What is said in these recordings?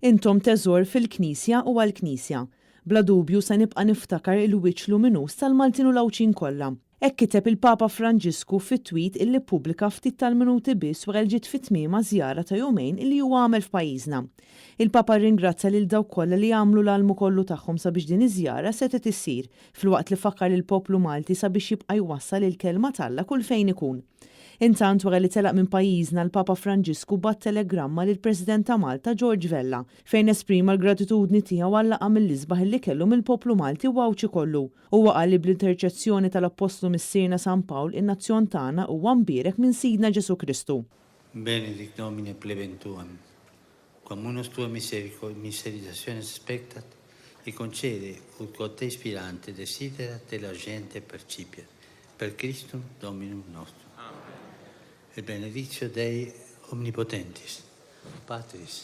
Intom teżor fil-Knisja u għall-Knisja. Bla dubju se nibqa' niftakar il-wiċċ luminus tal-Maltin u l-Awċin kollha. Hekk kiteb il-Papa Franġisku fit-tweet illi ppubblika ftit tal-minuti biss wara ġiet fit-tmiema żjara ta' jumejn illi huwa għamel f'pajjiżna. Il-Papa ringrazzja lil dawk kollha li jagħmlu l-almu kollu tagħhom sabiex din iż-żjara setet issir filwaqt li fakkar il-poplu Malti sabiex jibqa' jwassal il-kelma tAlla kull fejn ikun. Intant wara li telaq minn pajjiżna l-Papa Franġisku bat telegramma lil President ta' Malta George Vella fejn esprima l-gratitudni tiegħu għall-laqgħa mill-isbaħ li kellu mill-poplu Malti u Awċi kollu. Huwa qal li bl-interċezzjoni tal-Apostlu Missierna San Pawl in-nazzjon tagħna huwa mbierek minn Sidna Ġesu Kristu. Benedict Domine plebentuam, quam unus tua misericors spectat, e concede ut quod te inspirante desiderat te la gente percipiat, per Christum Dominum nostrum. Et benedictio Dei omnipotentis, Patris,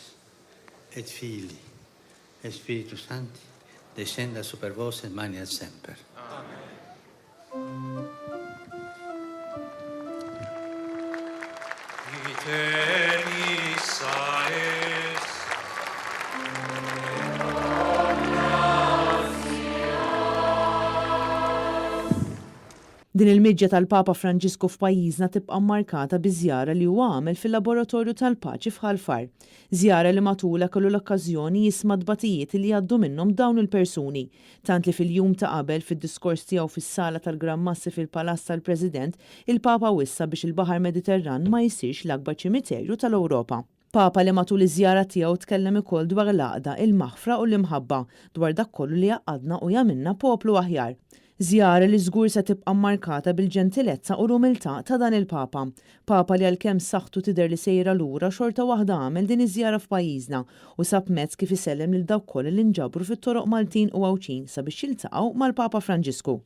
et Filii, et Spiritus Sancti, descenda super vos et maniat semper. Amen. Iteris aes. Din il-miġġa tal-Papa Franġisku f'pajjiżna tibqa' mmarkata bi żjara li huwa għamel fil-Laboratorju tal-Paċi f'Ħalfar. Żjara li matula kellu l-okkażjoni jisma' dbatijiet li jgħaddu minnhom dawn il-persuni. Tant li fil-jum ta' qabel fid-diskors tiegħu fis-sala tal-Gran Massi fil-Palazz tal-President, il-Papa wissa biex il-Baħar Mediterran ma jsirx l-akbar ċimiterju tal-Ewropa. Papa li matul iż-żjara tiegħu tkellem ukoll dwar l-għaqda, il-maħfra u l-imħabba, dwar dak kollu li jaqadna u jagħmilna poplu aħjar. Żjara li żgur se tibqa' mmarkata bil-ġentilezza u l-umiltà ta' dan il-Papa. Papa li għalkemm saħħtu tidher li sejra lura xorta waħda għamel din iż-żjara f'pajjiżna u sab mezz kif isellem lil dawk kollha li nġabru fit-toroq Maltin u Awċin sabiex jiltaqgħu mal-Papa Franġisku.